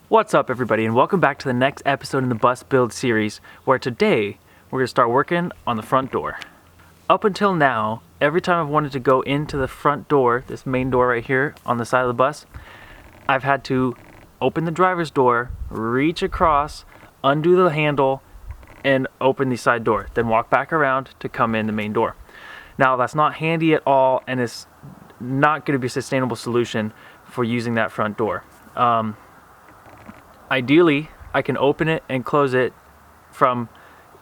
What's up everybody, and welcome back to the next episode in the bus build series, where today we're going to start working on the front door. Up until now, every time I've wanted to go into the front door, this main door right here on the side of the bus, I've had to open the driver's door, reach across, undo the handle, and open the side door, then walk back around to come in the main door. Now that's not handy at all, and it's not going to be a sustainable solution for using that front door. Ideally, I can open it and close it from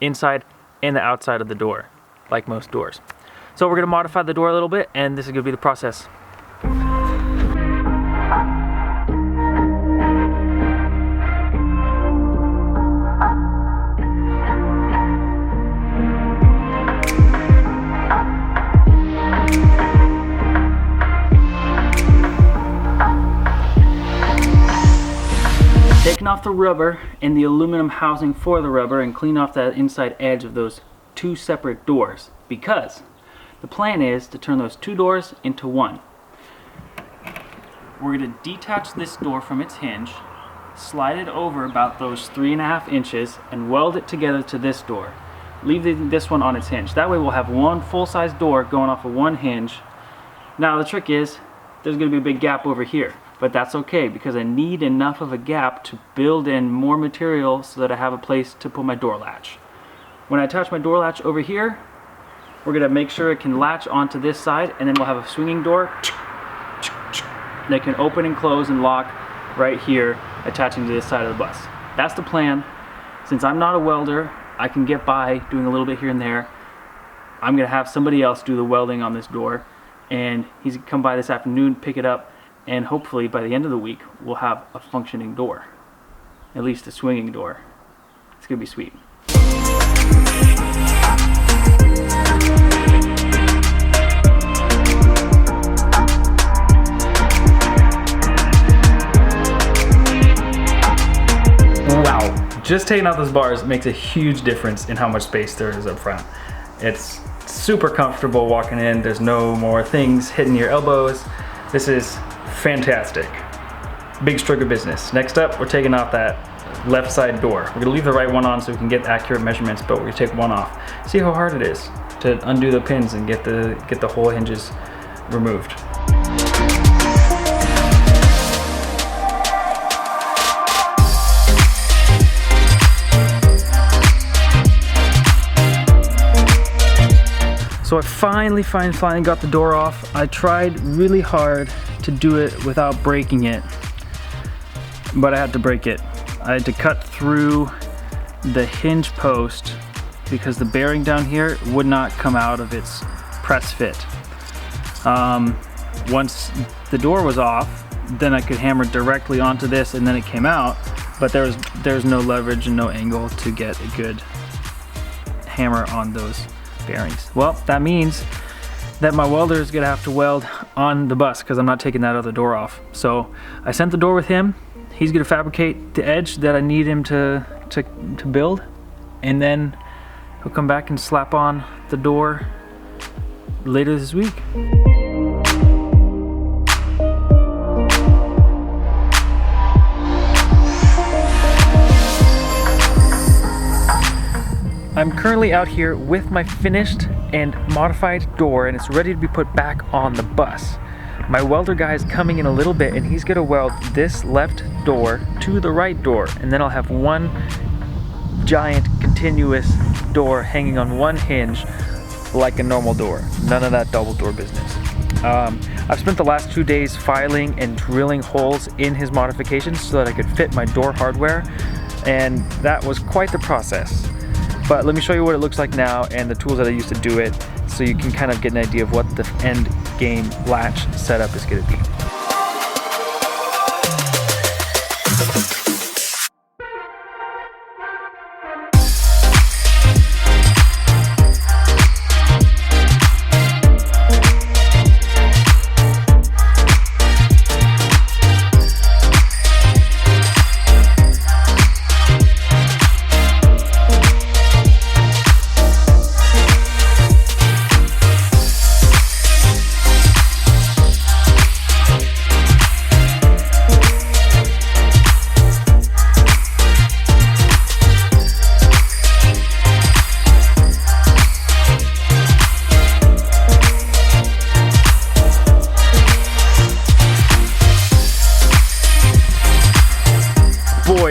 inside and the outside of the door, like most doors. So we're going to modify the door a little bit, and this is going to be the process. Taking off the rubber and the aluminum housing for the rubber and clean off that inside edge of those two separate doors, because the plan is to turn those two doors into one. We're going to detach this door from its hinge, slide it over about those 3.5 inches and weld it together to this door. Leave this one on its hinge. That way we'll have one full-size door going off of one hinge. Now the trick is there's going to be a big gap over here. But that's okay, because I need enough of a gap to build in more material so that I have a place to put my door latch. When I attach my door latch over here, we're going to make sure it can latch onto this side, and then we'll have a swinging door that can open and close and lock right here, attaching to this side of the bus. That's the plan. Since I'm not a welder, I can get by doing a little bit here and there. I'm going to have somebody else do the welding on this door, and he's going to come by this afternoon, pick it up, and hopefully by the end of the week we'll have a functioning door, at least a swinging door. It's gonna be sweet. Wow, just taking out those bars makes a huge difference in how much space there is up front. It's super comfortable walking in. There's no more things hitting your elbows. This is fantastic. Big stroke of business. Next up, we're taking off that left side door. We're gonna leave the right one on so we can get accurate measurements, but we're gonna take one off. See how hard it is to undo the pins and get the whole hinges removed. So I finally got the door off. I tried really hard to do it without breaking it, but I had to break it. I had to cut through the hinge post because the bearing down here would not come out of its press fit. Once the door was off, then I could hammer directly onto this and then it came out, but there's no leverage and no angle to get a good hammer on those bearings. Well, that means that my welder is gonna have to weld on the bus because I'm not taking that other door off. So I sent the door with him. He's gonna fabricate the edge that I need him to build, and then he'll come back and slap on the door later this week. I'm currently out here with my finished and modified door, and it's ready to be put back on the bus. My welder guy is coming in a little bit, and he's gonna weld this left door to the right door, and then I'll have one giant continuous door hanging on one hinge like a normal door. None of that double door business. I've spent the last 2 days filing and drilling holes in his modifications so that I could fit my door hardware, and that was quite the process. But let me show you what it looks like now and the tools that I used to do it, so you can kind of get an idea of what the end game latch setup is going to be.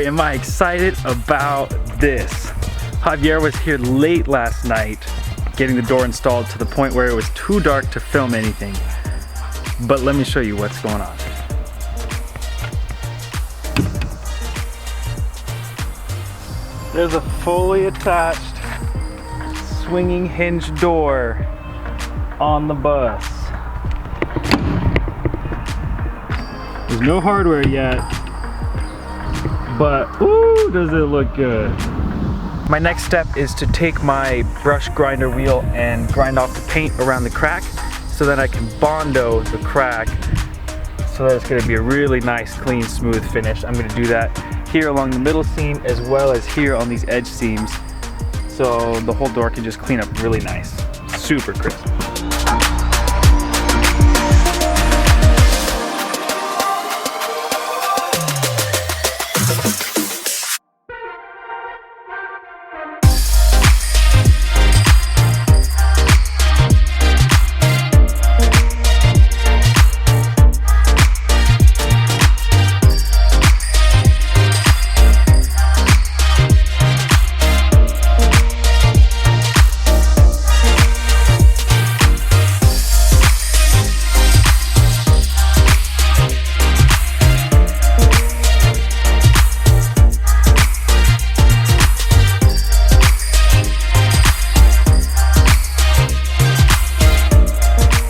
boy, am I excited about this. Javier was here late last night getting the door installed to the point where it was too dark to film anything. But let me show you what's going on. There's a fully attached swinging hinge door on the bus. There's no hardware yet, but ooh, does it look good. My next step is to take my brush grinder wheel and grind off the paint around the crack so that I can Bondo the crack so that it's going to be a really nice, clean, smooth finish. I'm going to do that here along the middle seam as well as here on these edge seams so the whole door can just clean up really nice. Super crisp.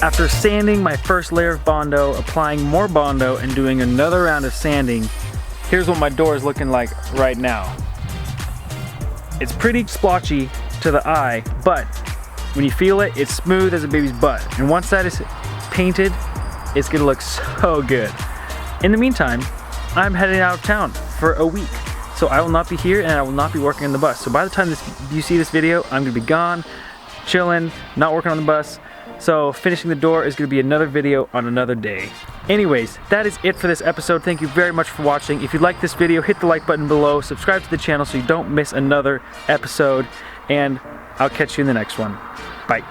After sanding my first layer of Bondo, applying more Bondo, and doing another round of sanding, here's what my door is looking like right now. It's pretty splotchy to the eye, but when you feel it, it's smooth as a baby's butt. And once that is painted, it's gonna look so good. In the meantime, I'm heading out of town for a week. So I will not be here and I will not be working on the bus. So by the time you see this video, I'm gonna be gone, chilling, not working on the bus. So finishing the door is going to be another video on another day. Anyways, that is it for this episode. Thank you very much for watching. If you like this video, hit the like button below, subscribe to the channel so you don't miss another episode, and I'll catch you in the next one. Bye.